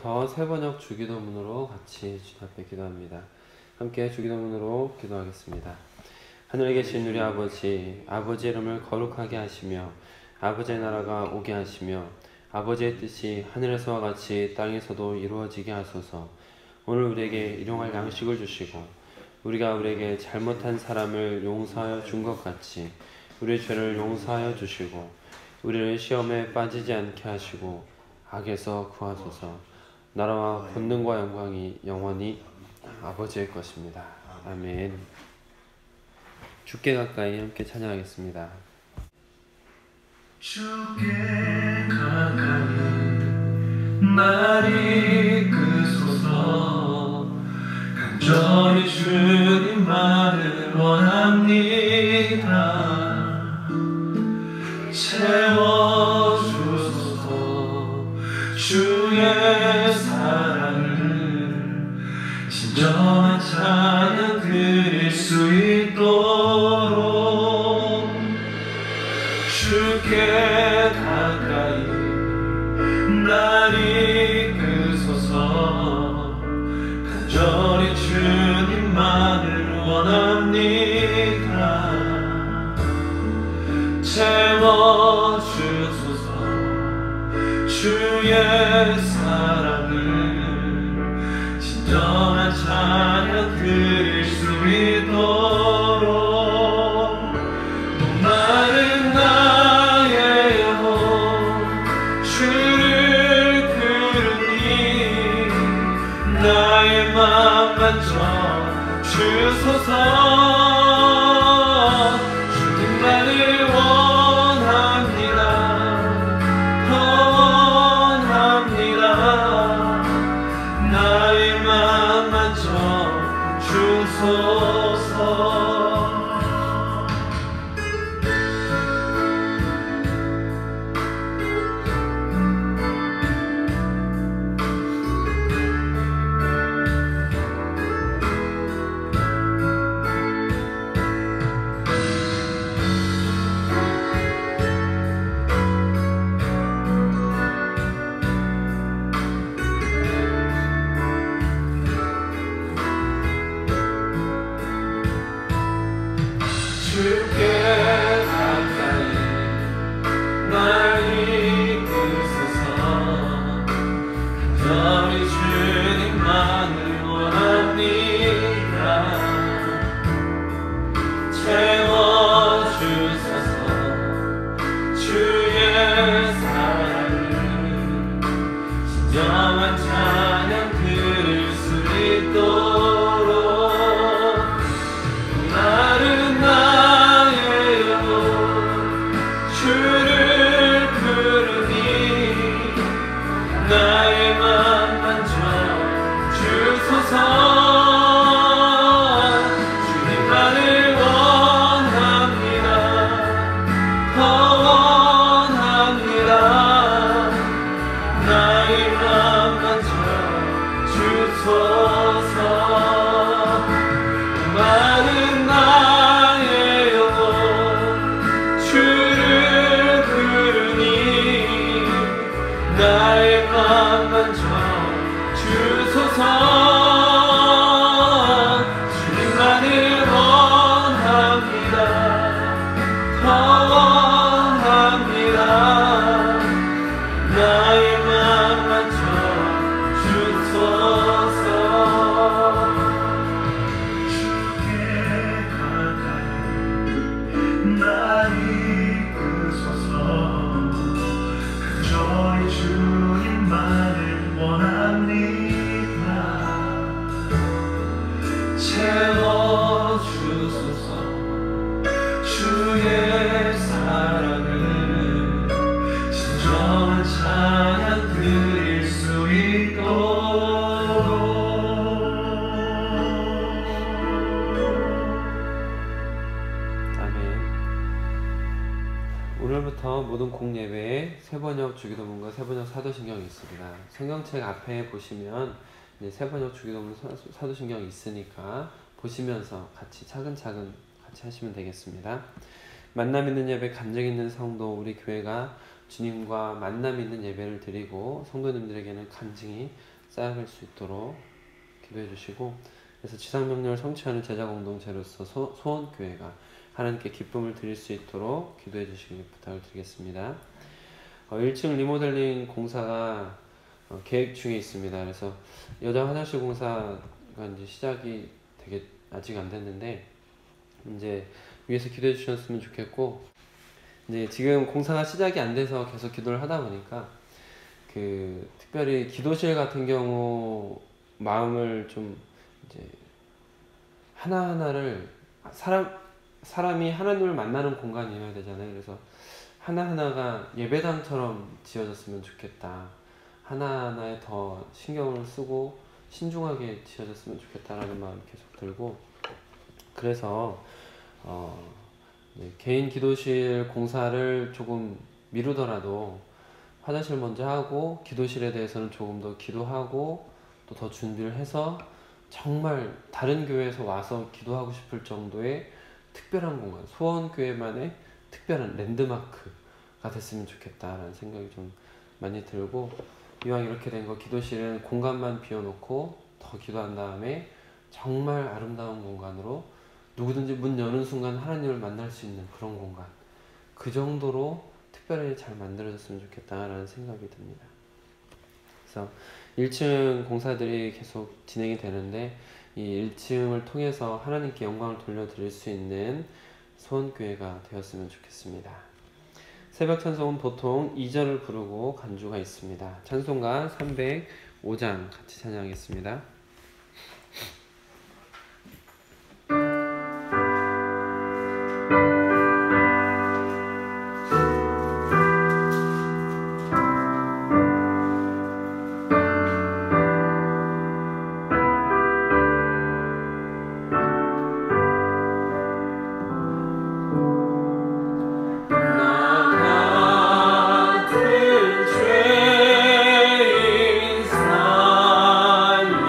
오늘부터 세번역 주기도문으로 같이 주님 앞에 기도합니다. 함께 주기도문으로 기도하겠습니다. 하늘에 계신 우리 아버지, 아버지의 이름을 거룩하게 하시며 아버지의 나라가 오게 하시며 아버지의 뜻이 하늘에서와 같이 땅에서도 이루어지게 하소서. 오늘 우리에게 일용할 양식을 주시고 우리가 우리에게 잘못한 사람을 용서하여 준 것 같이 우리의 죄를 용서하여 주시고 우리를 시험에 빠지지 않게 하시고 악에서 구하소서. 나라와 권능과 영광이 영원히 아버지의 것입니다. 아멘. 주께 가까이 함께 찬양하겠습니다. 주께 가까이 날 이끄소서. 간절히 주님만을 원합니다. 채워주소서. 주의 사랑을 진정한 찬양 드릴 수 있도록 주께 가까이 날 이끄소서. 간절히 주님만을 원합니다. 채워주소서. 주의 사랑을 진정한 찬양 드릴 수 있도록 목마른 나의 영혼 주를 부르니 나의 맘 만져 주소서. 주님만을 원합니다. 나의 맘 만져 주소서. 주께 가까이 날 이끄소서. 간절히 주님만을 원합니다. 채워주소서. 주의 사랑을 진정한 찬양 드릴 수 있도록 나를 주를 부르니 나의 맘 만져 주소서. 주님만을 원합니다. 더 원합니다. 나의 맘 만져 주소서. 많은 나의 영혼 주를 부르니 나의 맘 만져 주소서. 주님만을 원합니다. 더 원합니다. 나의 맘 만져 주소서. 주께 가까이 날 이끄소서. 간절히 주님만을 원합니다. 채워주소서. 주의 사랑을 진정한 찬양 드릴 수 있도록 아멘. 오늘부터 모든 공예배에 세번역 주기도문과 세번역 사도신경이 있습니다. 성경책 앞에 보시면 세번역 주기도문 사도신경이 있으니까 보시면서 같이 차근차근 같이 하시면 되겠습니다. 만남 있는 예배, 감정 있는 성도, 우리 교회가 주님과 만남 있는 예배를 드리고 성도님들에게는 간증이 쌓여갈 수 있도록 기도해 주시고, 그래서 지상명령을 성취하는 제자 공동체로서 소원교회가 하나님께 기쁨을 드릴 수 있도록 기도해 주시길 부탁을 드리겠습니다. 1층 리모델링 공사가 계획 중에 있습니다. 그래서 여자 화장실 공사가 이제 시작이 되게 아직 안 됐는데, 이제 위에서 기도해 주셨으면 좋겠고, 이제 지금 공사가 시작이 안 돼서 계속 기도를 하다 보니까 특별히 기도실 같은 경우 마음을 좀 이제 하나하나를 사람이 하나님을 만나는 공간이어야 되잖아요. 그래서 하나하나가 예배당처럼 지어졌으면 좋겠다. 하나하나에 더 신경을 쓰고 신중하게 지어졌으면 좋겠다라는 마음이 계속 들고, 그래서 개인 기도실 공사를 조금 미루더라도 화장실 먼저 하고 기도실에 대해서는 조금 더 기도하고 또 더 준비를 해서 정말 다른 교회에서 와서 기도하고 싶을 정도의 특별한 공간, 소원교회만의 특별한 랜드마크가 됐으면 좋겠다라는 생각이 좀 많이 들고, 이왕 이렇게 된 거 기도실은 공간만 비워놓고 더 기도한 다음에 정말 아름다운 공간으로 누구든지 문 여는 순간 하나님을 만날 수 있는 그런 공간, 그 정도로 특별히 잘 만들어졌으면 좋겠다라는 생각이 듭니다. 그래서 1층 공사들이 계속 진행이 되는데, 이 1층을 통해서 하나님께 영광을 돌려드릴 수 있는 소원교회가 되었으면 좋겠습니다. 새벽 찬송은 보통 2절을 부르고 간주가 있습니다. 찬송가 305장 같이 찬양하겠습니다. 나 같은 죄인 살리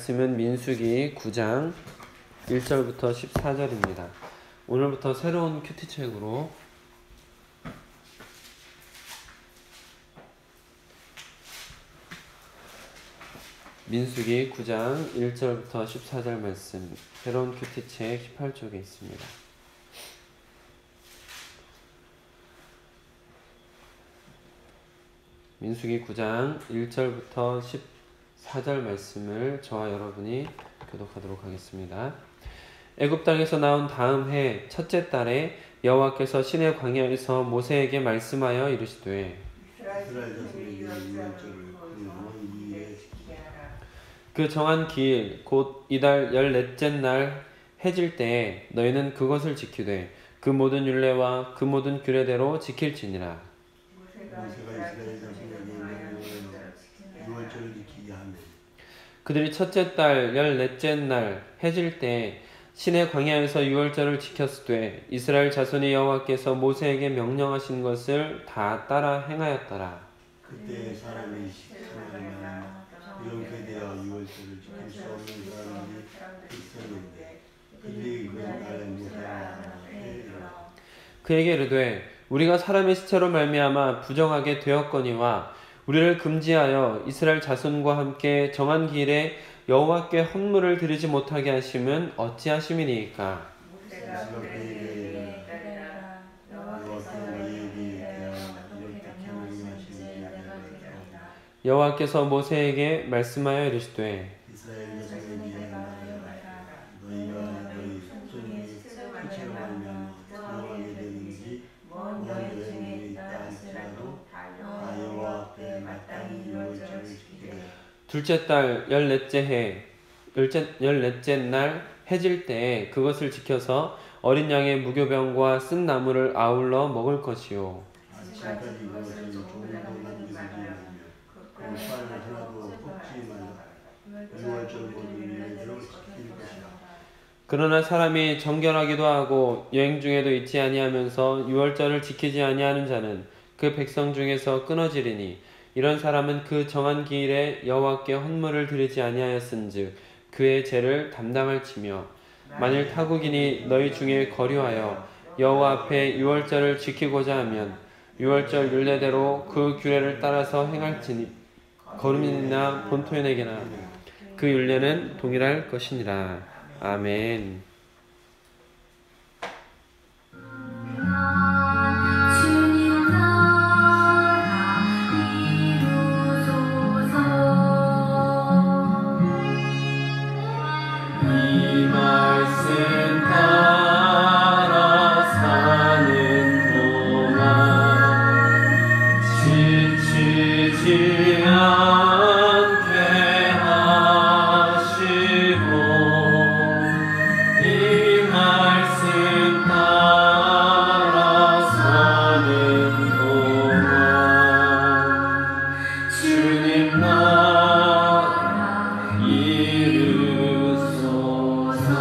말씀은 민수기 9장 1절부터 14절입니다. 오늘부터 새로운 큐티책으로 민수기 9장 1절부터 14절 말씀, 새로운 큐티책 18쪽에 있습니다. 민수기 9장 1절부터 14절 말씀을 저와 여러분이 교독하도록 하겠습니다. 애굽 땅에서 나온 다음 해 첫째 달에 여호와께서 시내 광야에서 모세에게 말씀하여 이르시되 그 정한 기일 곧 이달 14째 날 해질 때에 너희는 그것을 지키되 그 모든 율례와 그 모든 규례대로 지킬지니라. 그들이 첫째 달 14째 날 해질 때 시내 광야에서 유월절을 지켰으되 이스라엘 자손이 여호와께서 모세에게 명령하신 것을 다 따라 행하였더라. 그때 사람이 식사하면 이렇게 되어 유월절을 지킬 수 없는 사람이 있었는데 그들이 그 날에 못하라. 그에게 이르되 우리가 사람의 시체로 말미암아 부정하게 되었거니와 우리를 금지하여 이스라엘 자손과 함께 정한 기일에 여호와께 헌물을 드리지 못하게 하심은 어찌하심이니이까? 여호와께서 모세에게 말씀하여 이르시되 이스라엘 자손에게 너희가 너희 속손이 시체로 말미암아 부정하게 되는지 먼 여행에 있다 할지라도 다 여호와 앞에 마땅히 유월절을 지키되 둘째 달 14째 날 해질 때에 그것을 지켜서 어린 양의 무교병과 쓴 나물을 아울러 먹을 것이요. 아침까지 그것을 조금도 남기지 말며 그 쌀을 하나도 볶지 말라. 유월절 모든 율례대로 지킬 것이라. 그러나 사람이 정결하기도 하고 여행 중에도 있지 아니하면서 유월절을 지키지 아니하는 자는 그 백성 중에서 끊어지리니 이런 사람은 그 정한 기일에 여호와께 헌물을 드리지 아니하였은즉 그의 죄를 담당할지며 만일 타국인이 너희 중에 거류하여 여호와 앞에 유월절을 지키고자 하면 유월절 율례대로 그 규례를 따라서 행할지니 거류민이나 본토인에게나 그 율례는 동일할 것이니라. 아멘. 이 말씀 따라 사는 동안 지치지 않게 하시고 이 말씀 따라 사는 동안 주님 나라 이루소서.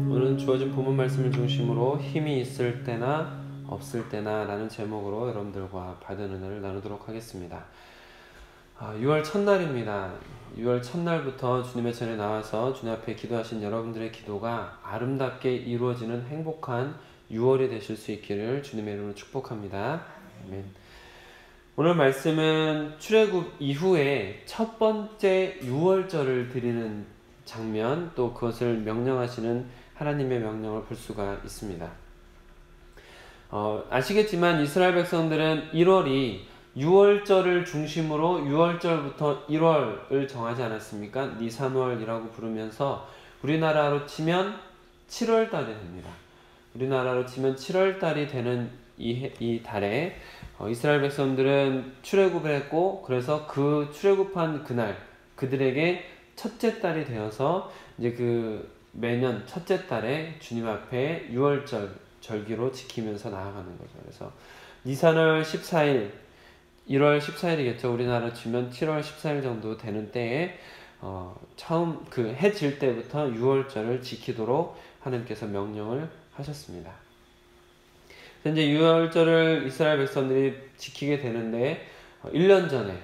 오늘은 주어진 본문 말씀을 중심으로 힘이 있을 때나 없을 때나 라는 제목으로 여러분들과 받은 은혜를 나누도록 하겠습니다. 6월 첫날입니다. 6월 첫날부터 주님의 전에 나와서 주님 앞에 기도하신 여러분들의 기도가 아름답게 이루어지는 행복한 6월이 되실 수 있기를 주님의 이름으로 축복합니다. 아멘. 오늘 말씀은 출애굽 이후에 첫 번째 6월절을 드리는 장면, 또 그것을 명령하시는 하나님의 명령을 볼 수가 있습니다. 아시겠지만 이스라엘 백성들은 1월이 6월절을 중심으로 6월절부터 1월을 정하지 않았습니까? 니산월이라고 부르면서 우리나라로 치면 7월달이 됩니다. 우리나라로 치면 7월달이 되는 이 달에 이스라엘 백성들은 출애굽을 했고, 그래서 그 출애굽한 그날 그들에게 첫째 달이 되어서 이제 그 매년 첫째 달에 주님 앞에 6월절 절기로 지키면서 나아가는 거죠. 그래서 니산월 14일, 1월 14일이겠죠. 우리나라 치면 7월 14일 정도 되는 때에 처음 그 해 질 때부터 6월절을 지키도록 하나님께서 명령을 하셨습니다. 이제 유월절을 이스라엘 백성들이 지키게 되는데 1년 전에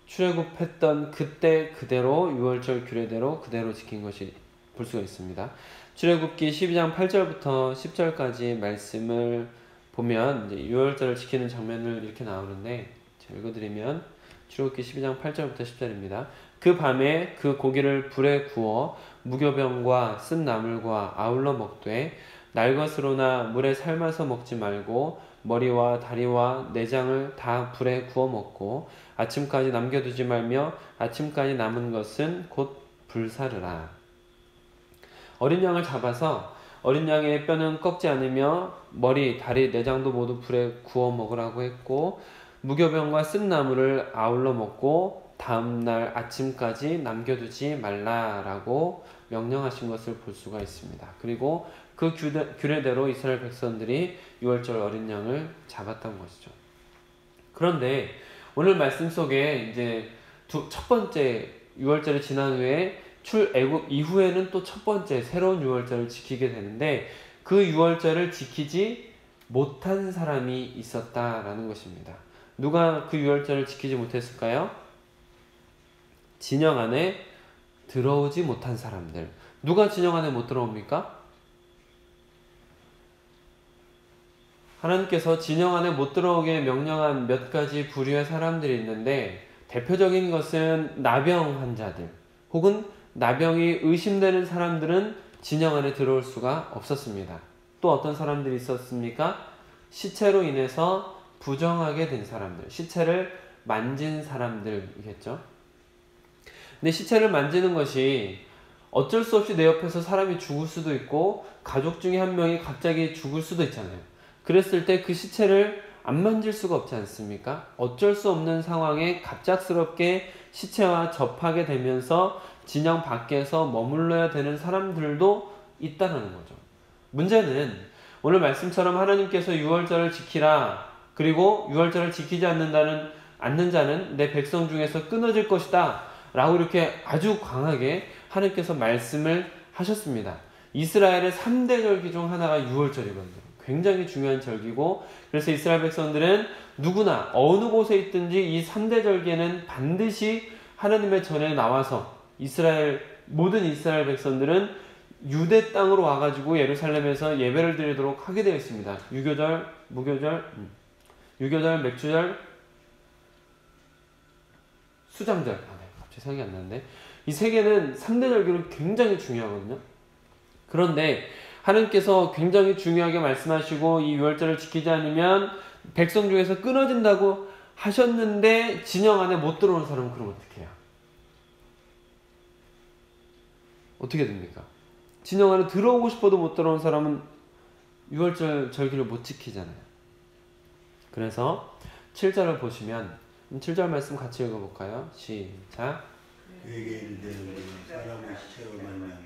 출애굽했던 그때 그대로 유월절 규례대로 그대로 지킨 것이 볼 수가 있습니다. 출애굽기 12장 8절부터 10절까지 말씀을 보면 이제 유월절을 지키는 장면을 이렇게 나오는데 제가 읽어드리면 출애굽기 12장 8절부터 10절입니다. 그 밤에 그 고기를 불에 구워 무교병과 쓴 나물과 아울러 먹되 날것으로나 물에 삶아서 먹지 말고 머리와 다리와 내장을 다 불에 구워 먹고 아침까지 남겨두지 말며 아침까지 남은 것은 곧 불사르라. 어린 양을 잡아서 어린 양의 뼈는 꺾지 않으며 머리, 다리, 내장도 모두 불에 구워 먹으라고 했고 무교병과 쓴 나물을 아울러 먹고 다음날 아침까지 남겨두지 말라라고 명령하신 것을 볼 수가 있습니다. 그리고 그 규례대로 이스라엘 백성들이 유월절 어린 양을 잡았던 것이죠. 그런데 오늘 말씀 속에 이제 첫 번째 유월절이 지난 후에 출애굽 이후에는 또 첫 번째 새로운 유월절을 지키게 되는데 그 유월절을 지키지 못한 사람이 있었다라는 것입니다. 누가 그 유월절을 지키지 못했을까요? 진영 안에 들어오지 못한 사람들. 누가 진영 안에 못 들어옵니까? 하나님께서 진영 안에 못 들어오게 명령한 몇 가지 부류의 사람들이 있는데 대표적인 것은 나병 환자들 혹은 나병이 의심되는 사람들은 진영 안에 들어올 수가 없었습니다. 또 어떤 사람들이 있었습니까? 시체로 인해서 부정하게 된 사람들, 시체를 만진 사람들이겠죠. 근데 시체를 만지는 것이 어쩔 수 없이 내 옆에서 사람이 죽을 수도 있고 가족 중에 한 명이 갑자기 죽을 수도 있잖아요. 그랬을 때 그 시체를 안 만질 수가 없지 않습니까? 어쩔 수 없는 상황에 갑작스럽게 시체와 접하게 되면서 진영 밖에서 머물러야 되는 사람들도 있다는 거죠. 문제는 오늘 말씀처럼 하나님께서 유월절을 지키라, 그리고 유월절을 지키지 않는 자는 내 백성 중에서 끊어질 것이다 라고 이렇게 아주 강하게 하나님께서 말씀을 하셨습니다. 이스라엘의 3대 절기 중 하나가 유월절이거든요. 굉장히 중요한 절기고, 그래서 이스라엘 백성들은 누구나 어느 곳에 있든지 이 3대 절기에는 반드시 하나님의 전에 나와서 모든 이스라엘 백성들은 유대 땅으로 와가지고 예루살렘에서 예배를 드리도록 하게 되어 있습니다. 유교절, 유교절, 맥주절, 수장절. 갑자기 생각이 안 나는데 이 세 개는 3대 절기로 굉장히 중요하거든요. 그런데 하나님께서 굉장히 중요하게 말씀하시고 이 유월절을 지키지 않으면 백성 중에서 끊어진다고 하셨는데 진영 안에 못 들어오는 사람은 그럼 어떻게 해요? 어떻게 됩니까? 진영 안에 들어오고 싶어도 못 들어오는 사람은 유월절 절기를 못 지키잖아요. 그래서 7절을 보시면 7절 말씀 같이 읽어볼까요? 시작. 그에게 이르되 사람의 시체로 말미암아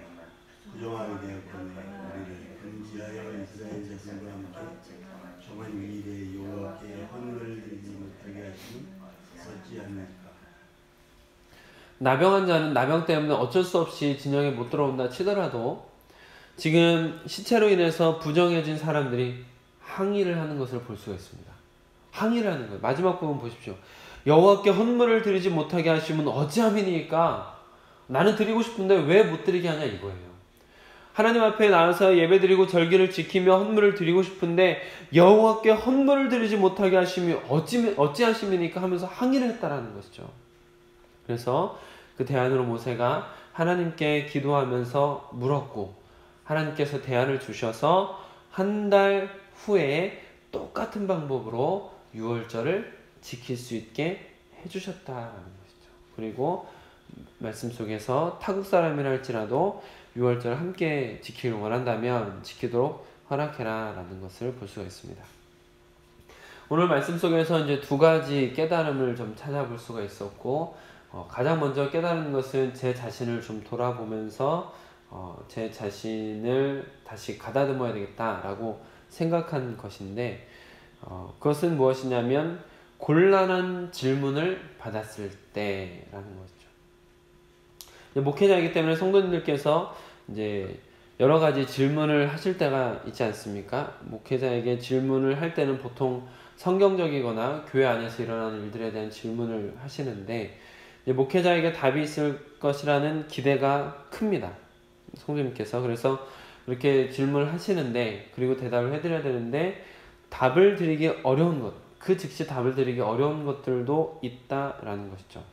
부정하게 되었거늘 우리를 금지하여 이스라엘 자손과 함께 저번 일에 여호와께 헌물을 드리지 못하게 하시니 어찌하니까. 나병 환자는 나병 때문에 어쩔 수 없이 진영에 못 들어온다 치더라도 지금 시체로 인해서 부정해진 사람들이 항의를 하는 것을 볼 수가 있습니다. 항의를 하는 거예요. 마지막 부분 보십시오. 여호와께 헌물을 드리지 못하게 하시면 어찌함이니까 나는 드리고 싶은데 왜 못 드리게 하냐 이거예요. 하나님 앞에 나와서 예배드리고 절기를 지키며 헌물을 드리고 싶은데 여호와께 헌물을 드리지 못하게 하시며 어찌하심이니까 하면서 항의를 했다라는 것이죠. 그래서 그 대안으로 모세가 하나님께 기도하면서 물었고 하나님께서 대안을 주셔서 한 달 후에 똑같은 방법으로 유월절을 지킬 수 있게 해주셨다라는 것이죠. 그리고 말씀 속에서 타국 사람이라 할지라도 유월절을 함께 지키기를 원한다면 지키도록 허락해라 라는 것을 볼 수가 있습니다. 오늘 말씀 속에서 이제 두 가지 깨달음을 좀 찾아볼 수가 있었고 가장 먼저 깨달은 것은 제 자신을 좀 돌아보면서 제 자신을 다시 가다듬어야 되겠다라고 생각한 것인데 그것은 무엇이냐면 곤란한 질문을 받았을 때라는 것이죠. 목회자이기 때문에 성도님들께서 이제 여러 가지 질문을 하실 때가 있지 않습니까? 목회자에게 질문을 할 때는 보통 성경적이거나 교회 안에서 일어나는 일들에 대한 질문을 하시는데 이제 목회자에게 답이 있을 것이라는 기대가 큽니다. 성도님께서. 그래서 이렇게 질문을 하시는데 그리고 대답을 해드려야 되는데 답을 드리기 어려운 것, 그 즉시 답을 드리기 어려운 것들도 있다라는 것이죠.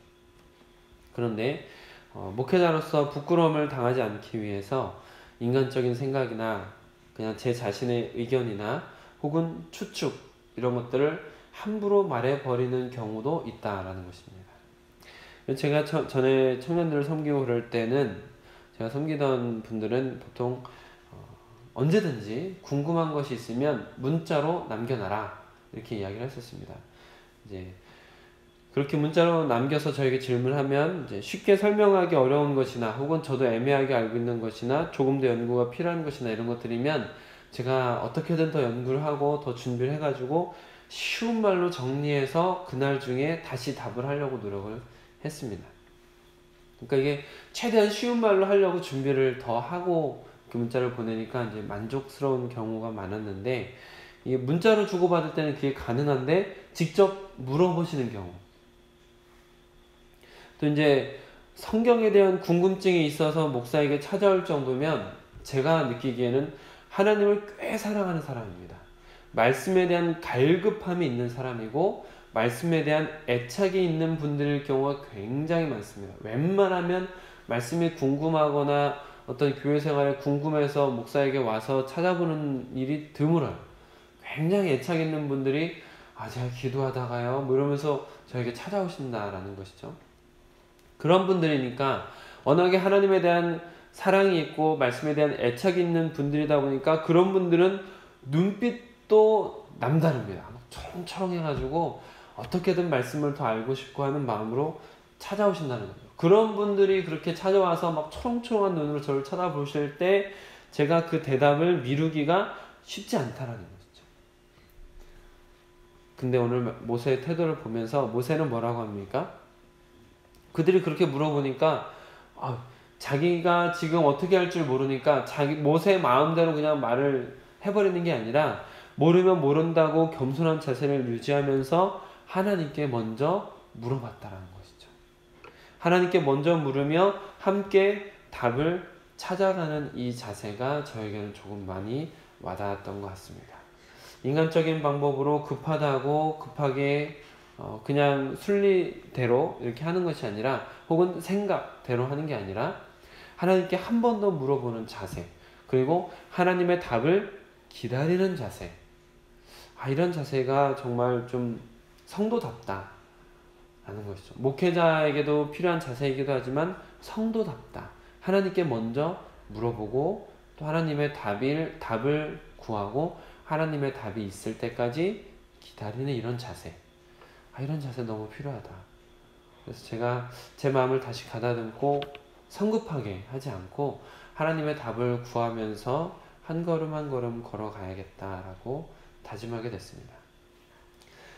그런데 목회자로서 부끄러움을 당하지 않기 위해서 인간적인 생각이나 그냥 제 자신의 의견이나 혹은 추측 이런 것들을 함부로 말해버리는 경우도 있다라는 것입니다. 제가 전에 청년들을 섬기고 그럴 때는 제가 섬기던 분들은 보통 언제든지 궁금한 것이 있으면 문자로 남겨놔라 이렇게 이야기를 했었습니다. 이제 그렇게 문자로 남겨서 저에게 질문하면 이제 쉽게 설명하기 어려운 것이나 혹은 저도 애매하게 알고 있는 것이나 조금 더 연구가 필요한 것이나 이런 것들이면 제가 어떻게든 더 연구를 하고 더 준비를 해가지고 쉬운 말로 정리해서 그날 중에 다시 답을 하려고 노력을 했습니다. 그러니까 이게 최대한 쉬운 말로 하려고 준비를 더 하고 그 문자를 보내니까 이제 만족스러운 경우가 많았는데 이게 문자로 주고받을 때는 그게 가능한데 직접 물어보시는 경우 또 이제 성경에 대한 궁금증이 있어서 목사에게 찾아올 정도면 제가 느끼기에는 하나님을 꽤 사랑하는 사람입니다. 말씀에 대한 갈급함이 있는 사람이고 말씀에 대한 애착이 있는 분들일 경우가 굉장히 많습니다. 웬만하면 말씀이 궁금하거나 어떤 교회 생활에 궁금해서 목사에게 와서 찾아보는 일이 드물어요. 굉장히 애착 있는 분들이 제가 기도하다가요 뭐 이러면서 저에게 찾아오신다라는 것이죠. 그런 분들이니까 워낙에 하나님에 대한 사랑이 있고 말씀에 대한 애착이 있는 분들이다 보니까 그런 분들은 눈빛도 남다릅니다. 초롱초롱해가지고 어떻게든 말씀을 더 알고 싶고 하는 마음으로 찾아오신다는 거죠. 그런 분들이 그렇게 찾아와서 막 초롱초롱한 눈으로 저를 쳐다보실 때 제가 그 대답을 미루기가 쉽지 않다라는 것이죠. 근데 오늘 모세의 태도를 보면서 모세는 뭐라고 합니까? 그들이 그렇게 물어보니까 자기가 지금 어떻게 할 줄 모르니까 모세의 마음대로 그냥 말을 해버리는 게 아니라 모르면 모른다고 겸손한 자세를 유지하면서 하나님께 먼저 물어봤다라는 것이죠. 하나님께 먼저 물으며 함께 답을 찾아가는 이 자세가 저에게는 조금 많이 와닿았던 것 같습니다. 인간적인 방법으로 급하게 그냥 순리대로 이렇게 하는 것이 아니라 혹은 생각대로 하는 게 아니라 하나님께 한 번 더 물어보는 자세 그리고 하나님의 답을 기다리는 자세 이런 자세가 정말 좀 성도답다 라는 것이죠. 목회자에게도 필요한 자세이기도 하지만 성도답다. 하나님께 먼저 물어보고 또 하나님의 답을 구하고 하나님의 답이 있을 때까지 기다리는 이런 자세 이런 자세 너무 필요하다. 그래서 제가 제 마음을 다시 가다듬고 성급하게 하지 않고 하나님의 답을 구하면서 한 걸음 한 걸음 걸어가야겠다라고 다짐하게 됐습니다.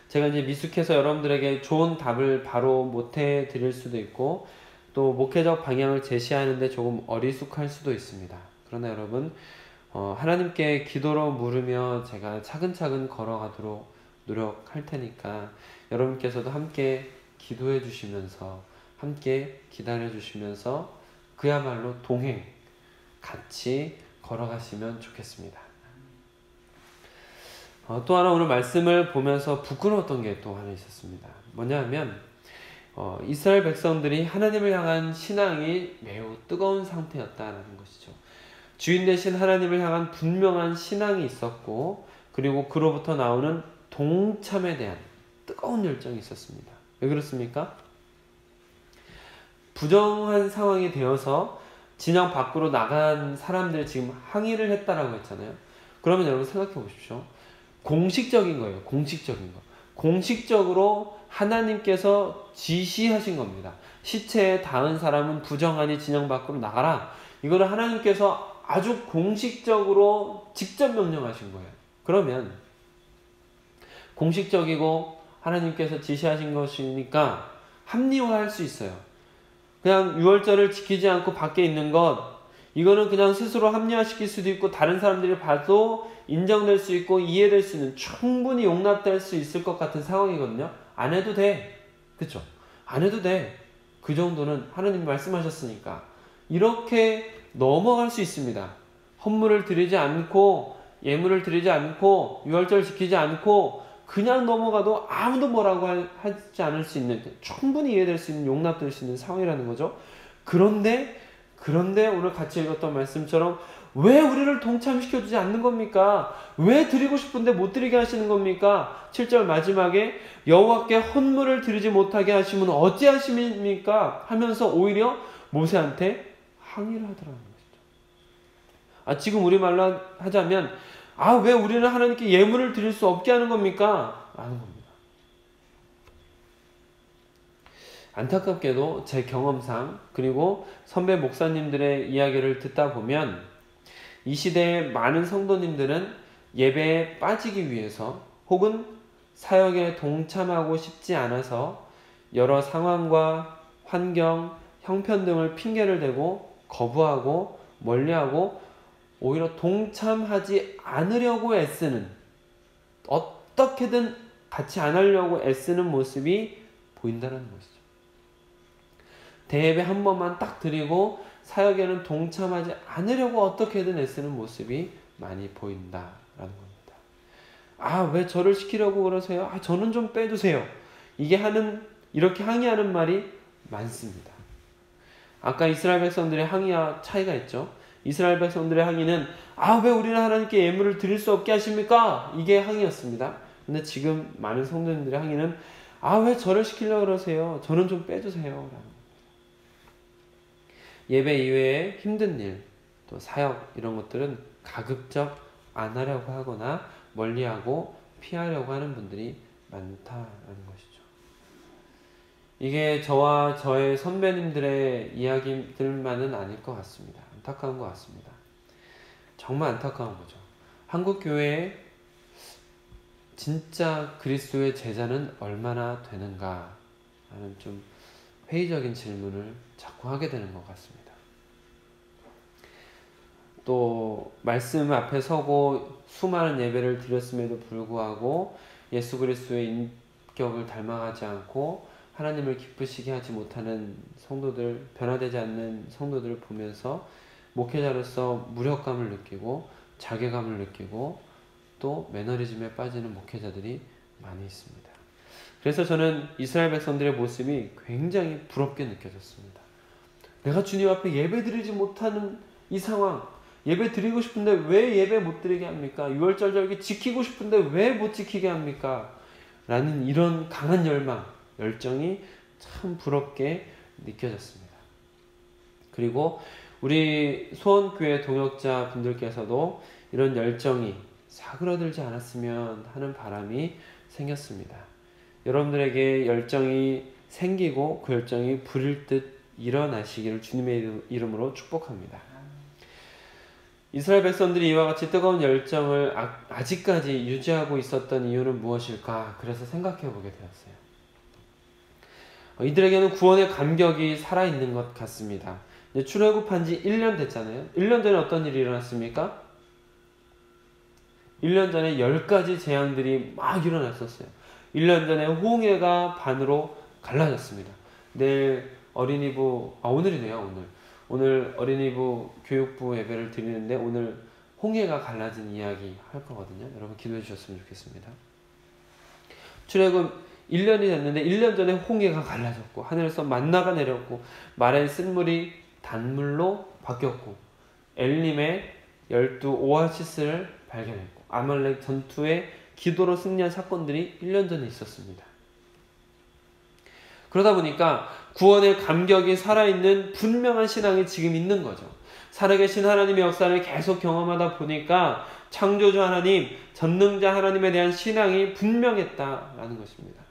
제가 이제 미숙해서 여러분들에게 좋은 답을 바로 못해 드릴 수도 있고 또 목회적 방향을 제시하는데 조금 어리숙할 수도 있습니다. 그러나 여러분 하나님께 기도로 물으며 제가 차근차근 걸어가도록 노력할 테니까 여러분께서도 함께 기도해 주시면서 함께 기다려 주시면서 그야말로 동행 같이 걸어가시면 좋겠습니다. 또 하나 오늘 말씀을 보면서 부끄러웠던 게 또 하나 있었습니다. 뭐냐 하면 이스라엘 백성들이 하나님을 향한 신앙이 매우 뜨거운 상태였다는 것이죠. 주인 되신 하나님을 향한 분명한 신앙이 있었고 그리고 그로부터 나오는 동참에 대한 뜨거운 열정이 있었습니다. 왜 그렇습니까? 부정한 상황이 되어서 진영 밖으로 나간 사람들이 지금 항의를 했다라고 했잖아요. 그러면 여러분 생각해 보십시오. 공식적인 거예요. 공식적인 거. 공식적으로 하나님께서 지시하신 겁니다. 시체에 닿은 사람은 부정하니 진영 밖으로 나가라. 이거를 하나님께서 아주 공식적으로 직접 명령하신 거예요. 그러면 공식적이고 하나님께서 지시하신 것이니까 합리화할 수 있어요. 그냥 유월절을 지키지 않고 밖에 있는 것 이거는 그냥 스스로 합리화시킬 수도 있고 다른 사람들이 봐도 인정될 수 있고 이해될 수 있는, 충분히 용납될 수 있을 것 같은 상황이거든요. 안 해도 돼. 그쵸? 안 해도 돼. 그 정도는 하나님이 말씀하셨으니까. 이렇게 넘어갈 수 있습니다. 헌물을 드리지 않고 예물을 드리지 않고 유월절을 지키지 않고 그냥 넘어가도 아무도 뭐라고 하지 않을 수 있는, 충분히 이해될 수 있는, 용납될 수 있는 상황이라는 거죠. 그런데 오늘 같이 읽었던 말씀처럼 왜 우리를 동참시켜주지 않는 겁니까? 왜 드리고 싶은데 못 드리게 하시는 겁니까? 7절 마지막에 여호와께 헌물을 드리지 못하게 하시면 어찌하십니까? 하면서 오히려 모세한테 항의를 하더라는 것이죠. 지금 우리말로 하자면 왜 우리는 하나님께 예물을 드릴 수 없게 하는 겁니까? 라는 겁니다. 안타깝게도 제 경험상 그리고 선배 목사님들의 이야기를 듣다 보면 이 시대의 많은 성도님들은 예배에 빠지기 위해서 혹은 사역에 동참하고 싶지 않아서 여러 상황과 환경, 형편 등을 핑계를 대고 거부하고 멀리하고 오히려 동참하지 않으려고 애쓰는, 어떻게든 같이 안 하려고 애쓰는 모습이 보인다는 것이죠. 대예배 한 번만 딱 드리고 사역에는 동참하지 않으려고 어떻게든 애쓰는 모습이 많이 보인다라는 겁니다. 왜 저를 시키려고 그러세요? 저는 좀 빼주세요. 이렇게 항의하는 말이 많습니다. 아까 이스라엘 백성들의 항의와 차이가 있죠. 이스라엘 백성들의 항의는 왜 우리는 하나님께 예물을 드릴 수 없게 하십니까? 이게 항의였습니다. 근데 지금 많은 성도님들의 항의는 왜 저를 시키려고 그러세요? 저는 좀 빼주세요. 예배 이외에 힘든 일, 또 사역 이런 것들은 가급적 안 하려고 하거나 멀리하고 피하려고 하는 분들이 많다라는 것이죠. 이게 저와 저의 선배님들의 이야기들만은 아닐 것 같습니다. 안타까운 것 같습니다. 정말 안타까운 거죠. 한국 교회에 진짜 그리스도의 제자는 얼마나 되는가 하는 좀 회의적인 질문을 자꾸 하게 되는 것 같습니다. 또 말씀 앞에 서고 수많은 예배를 드렸음에도 불구하고 예수 그리스도의 인격을 닮아가지 않고 하나님을 기쁘시게 하지 못하는 성도들, 변화되지 않는 성도들을 보면서 목회자로서 무력감을 느끼고 자괴감을 느끼고 또 매너리즘에 빠지는 목회자들이 많이 있습니다. 그래서 저는 이스라엘 백성들의 모습이 굉장히 부럽게 느껴졌습니다. 내가 주님 앞에 예배 드리지 못하는 이 상황, 예배 드리고 싶은데 왜 예배 못 드리게 합니까? 유월절 절기 지키고 싶은데 왜 못 지키게 합니까? 라는 이런 강한 열정이 참 부럽게 느껴졌습니다. 그리고 우리 소원교회 동역자 분들께서도 이런 열정이 사그러들지 않았으면 하는 바람이 생겼습니다. 여러분들에게 열정이 생기고 그 열정이 불일 듯 일어나시기를 주님의 이름으로 축복합니다. 이스라엘 백성들이 이와 같이 뜨거운 열정을 아직까지 유지하고 있었던 이유는 무엇일까? 그래서 생각해 보게 되었어요. 이들에게는 구원의 감격이 살아있는 것 같습니다. 출애굽한 지 1년 됐잖아요. 1년 전에 어떤 일이 일어났습니까? 1년 전에 10가지 재앙들이 막 일어났었어요. 1년 전에 홍해가 반으로 갈라졌습니다. 내일 어린이부, 오늘이네요, 오늘 어린이부 교육부 예배를 드리는데 오늘 홍해가 갈라진 이야기 할 거거든요. 여러분 기도해 주셨으면 좋겠습니다. 출애굽 1년이 됐는데 1년 전에 홍해가 갈라졌고 하늘에서 만나가 내렸고 말의 쓴물이 단물로 바뀌었고 엘림의 12 오아시스를 발견했고 아말렉 전투에 기도로 승리한 사건들이 1년 전에 있었습니다. 그러다 보니까 구원의 감격이 살아있는 분명한 신앙이 지금 있는 거죠. 살아계신 하나님의 역사를 계속 경험하다 보니까 창조주 하나님, 전능자 하나님에 대한 신앙이 분명했다라는 것입니다.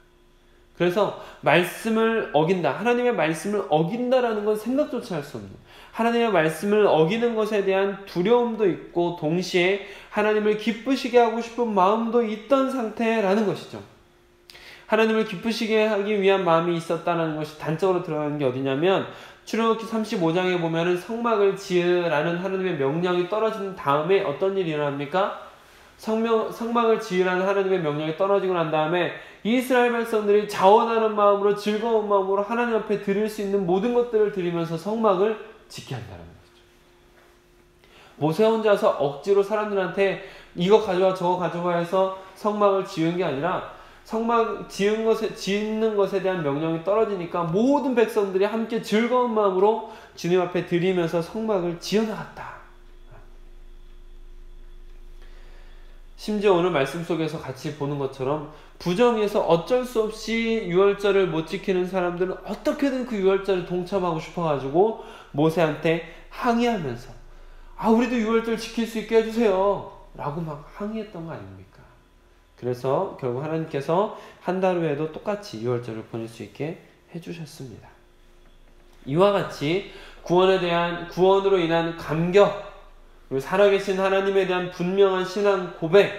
그래서 말씀을 어긴다, 하나님의 말씀을 어긴다라는 건 생각조차 할 수 없는, 하나님의 말씀을 어기는 것에 대한 두려움도 있고 동시에 하나님을 기쁘시게 하고 싶은 마음도 있던 상태라는 것이죠. 하나님을 기쁘시게 하기 위한 마음이 있었다는 것이 단적으로 들어가는 게 어디냐면 출애굽기 35장에 보면은 성막을 지으라는 하나님의 명령이 떨어진 다음에 어떤 일이 일어납니까? 성막을 지으라는 하나님의 명령이 떨어지고 난 다음에 이스라엘 백성들이 자원하는 마음으로 즐거운 마음으로 하나님 앞에 드릴 수 있는 모든 것들을 드리면서 성막을 짓게 한다는 거죠. 모세 혼자서 억지로 사람들한테 이거 가져와 저거 가져와 해서 성막을 지은 게 아니라 성막 짓는 것에 대한 명령이 떨어지니까 모든 백성들이 함께 즐거운 마음으로 주님 앞에 드리면서 성막을 지어나갔다. 심지어 오늘 말씀 속에서 같이 보는 것처럼 부정해서 어쩔 수 없이 유월절을 못 지키는 사람들은 어떻게든 그 유월절에 동참하고 싶어가지고 모세한테 항의하면서 우리도 유월절 지킬 수 있게 해주세요 라고 막 항의했던 거 아닙니까? 그래서 결국 하나님께서 한 달 후에도 똑같이 유월절을 보낼 수 있게 해주셨습니다. 이와 같이 구원으로 인한 감격, 그리고 살아계신 하나님에 대한 분명한 신앙 고백,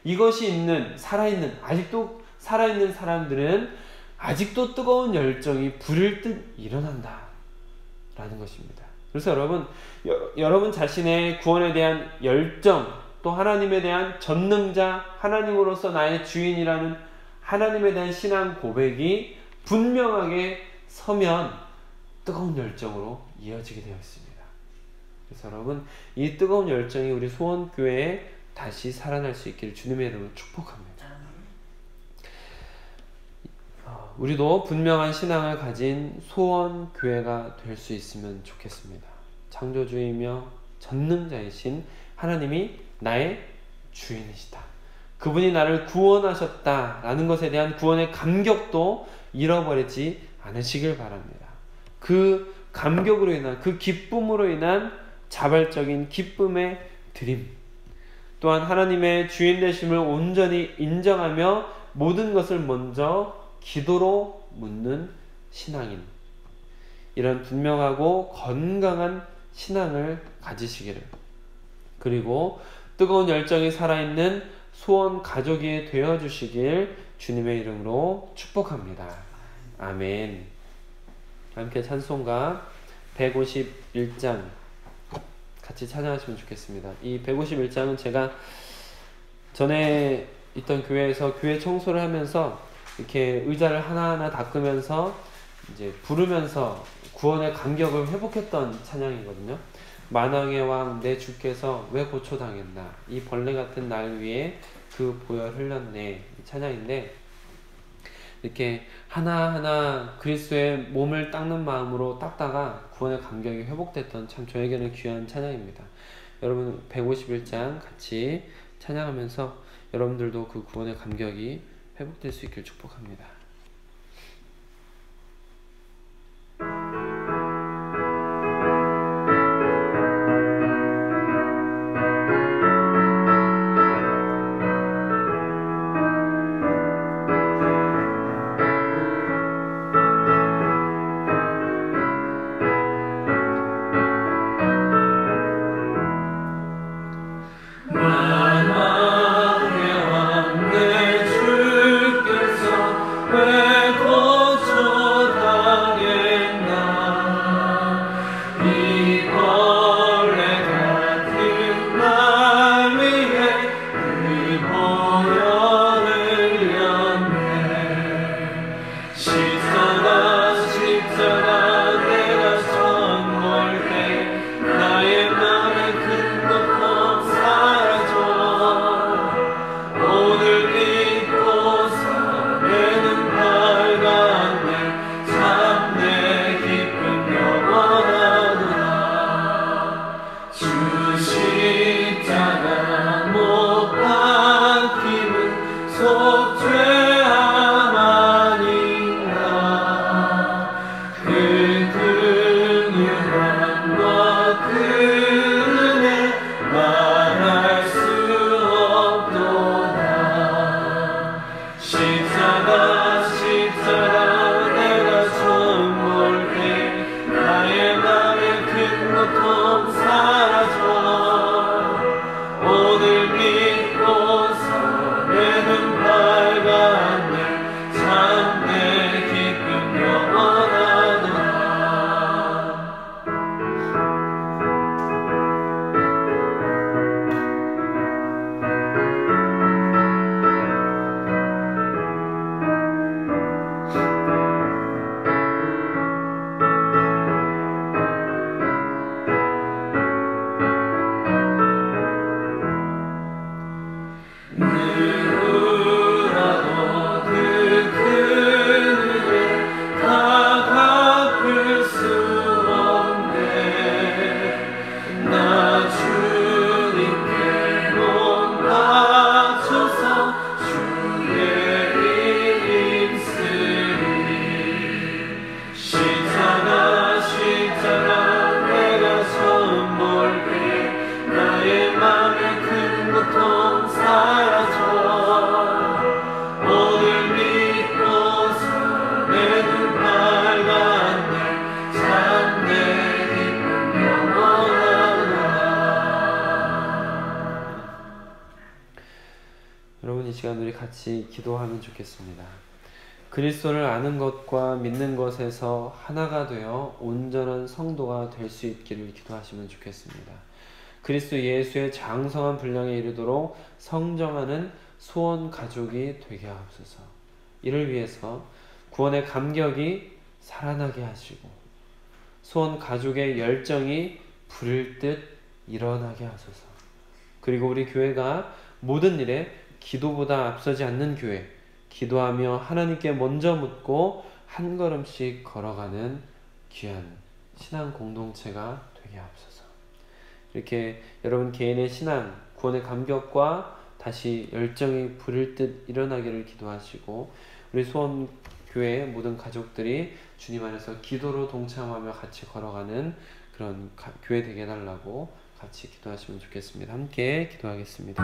이것이 아직도 살아있는 사람들은 아직도 뜨거운 열정이 불일 듯 일어난다 라는 것입니다. 그래서 여러분 자신의 구원에 대한 열정, 또 하나님에 대한 전능자, 하나님으로서 나의 주인이라는 하나님에 대한 신앙 고백이 분명하게 서면 뜨거운 열정으로 이어지게 되어 있습니다. 그래서 여러분, 이 뜨거운 열정이 우리 소원교회에 다시 살아날 수 있기를 주님의 이름으로 축복합니다. 우리도 분명한 신앙을 가진 소원교회가 될 수 있으면 좋겠습니다. 창조주이며 전능자이신 하나님이 나의 주인이시다. 그분이 나를 구원하셨다라는 것에 대한 구원의 감격도 잃어버리지 않으시길 바랍니다. 그 감격으로 인한, 그 기쁨으로 인한 자발적인 기쁨의 드림, 또한 하나님의 주인 되심을 온전히 인정하며 모든 것을 먼저 기도로 묻는 신앙인, 이런 분명하고 건강한 신앙을 가지시기를, 그리고 뜨거운 열정이 살아있는 소원 가족이 되어주시길 주님의 이름으로 축복합니다. 아멘. 함께 찬송가 151장 같이 찬양하시면 좋겠습니다. 이 151장은 제가 전에 있던 교회에서 교회 청소를 하면서 이렇게 의자를 하나하나 닦으면서 이제 부르면서 구원의 감격을 회복했던 찬양이거든요. 만왕의 왕 내 주께서 왜 고초당했나, 이 벌레 같은 날 위에 그 보혈 흘렸네, 이 찬양인데, 이렇게 하나하나 그리스도의 몸을 닦는 마음으로 닦다가 구원의 감격이 회복됐던 참 저에게는 귀한 찬양입니다. 여러분 151장 같이 찬양하면서 여러분들도 그 구원의 감격이 회복될 수 있길 축복합니다. 시간 우리 같이 기도하면 좋겠습니다. 그리스도를 아는 것과 믿는 것에서 하나가 되어 온전한 성도가 될 수 있기를 기도하시면 좋겠습니다. 그리스도 예수의 장성한 분량에 이르도록 성정하는 소원 가족이 되게 하옵소서. 이를 위해서 구원의 감격이 살아나게 하시고 소원 가족의 열정이 불일 듯 일어나게 하소서. 그리고 우리 교회가 모든 일에 기도보다 앞서지 않는 교회, 기도하며 하나님께 먼저 묻고 한 걸음씩 걸어가는 귀한 신앙 공동체가 되게 하옵소서. 이렇게 여러분 개인의 신앙, 구원의 감격과 다시 열정이 불일 듯 일어나기를 기도하시고 우리 소원교회의 모든 가족들이 주님 안에서 기도로 동참하며 같이 걸어가는 그런 교회 되게 해달라고 같이 기도하시면 좋겠습니다. 함께 기도하겠습니다.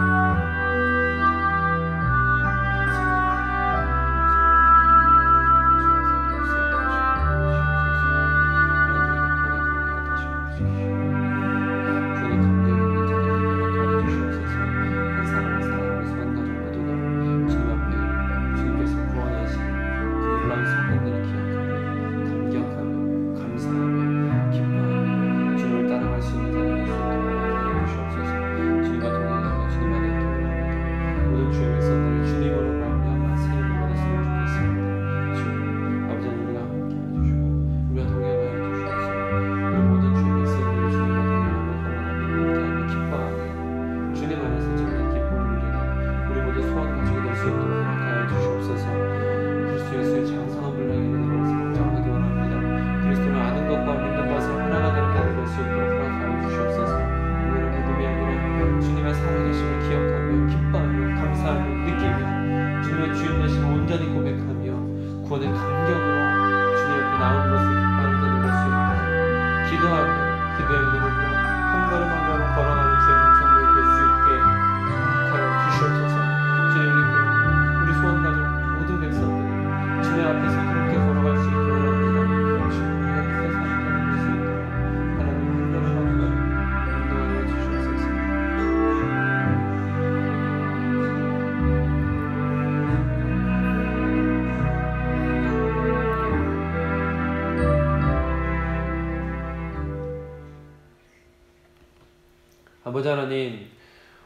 아버지 하나님,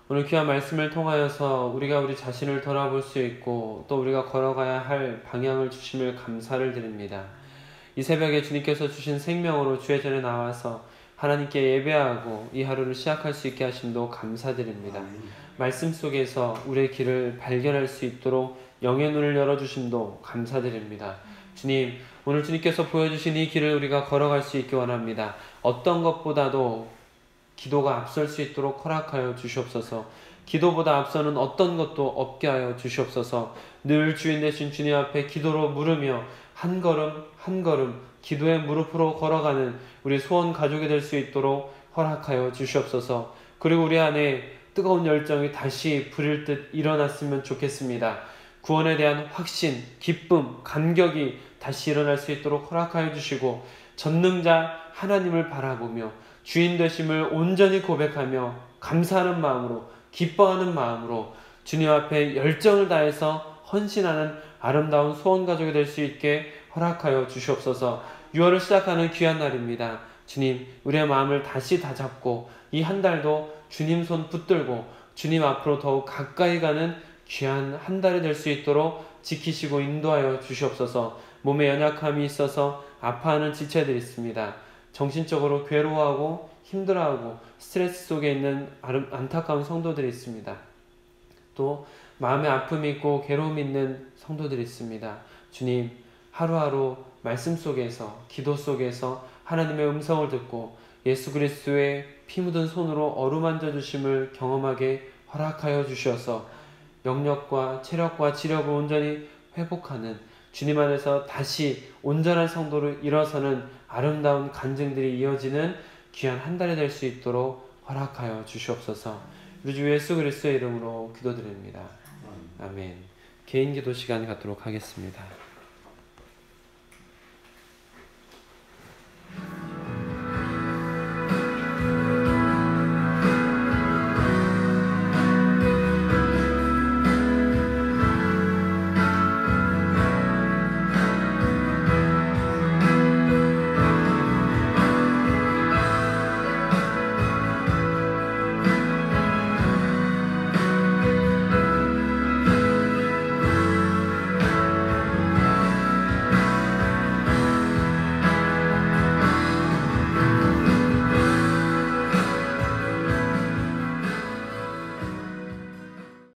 오늘 귀한 말씀을 통하여서 우리가 우리 자신을 돌아볼 수 있고 또 우리가 걸어가야 할 방향을 주심을 감사를 드립니다. 이 새벽에 주님께서 주신 생명으로 주의 전에 나와서 하나님께 예배하고 이 하루를 시작할 수 있게 하심도 감사드립니다. 말씀 속에서 우리의 길을 발견할 수 있도록 영의 눈을 열어주심도 감사드립니다. 주님, 오늘 주님께서 보여주신 이 길을 우리가 걸어갈 수 있기 원합니다. 어떤 것보다도 기도가 앞설 수 있도록 허락하여 주시옵소서. 기도보다 앞서는 어떤 것도 없게 하여 주시옵소서. 늘 주인 되신 주님 앞에 기도로 물으며 한 걸음 한 걸음 기도의 무릎으로 걸어가는 우리 소원 가족이 될 수 있도록 허락하여 주시옵소서. 그리고 우리 안에 뜨거운 열정이 다시 불일 듯 일어났으면 좋겠습니다. 구원에 대한 확신, 기쁨, 감격이 다시 일어날 수 있도록 허락하여 주시고 전능자 하나님을 바라보며 주인 되심을 온전히 고백하며 감사하는 마음으로 기뻐하는 마음으로 주님 앞에 열정을 다해서 헌신하는 아름다운 소원가족이 될 수 있게 허락하여 주시옵소서. 6월을 시작하는 귀한 날입니다. 주님, 우리의 마음을 다시 다잡고 이 한 달도 주님 손 붙들고 주님 앞으로 더욱 가까이 가는 귀한 한 달이 될 수 있도록 지키시고 인도하여 주시옵소서. 몸에 연약함이 있어서 아파하는 지체들이 있습니다. 정신적으로 괴로워하고 힘들어하고 스트레스 속에 있는 안타까운 성도들이 있습니다. 또 마음에 아픔이 있고 괴로움이 있는 성도들이 있습니다. 주님, 하루하루 말씀 속에서 기도 속에서 하나님의 음성을 듣고 예수 그리스도의 피 묻은 손으로 어루만져 주심을 경험하게 허락하여 주셔서 영력과 체력과 지력을 온전히 회복하는 주님 안에서 다시 온전한 성도로 일어서는 아름다운 간증들이 이어지는 귀한 한 달이 될 수 있도록 허락하여 주시옵소서. 우리 주 예수 그리스도의 이름으로 기도드립니다. 아멘. 개인 기도 시간 갖도록 하겠습니다.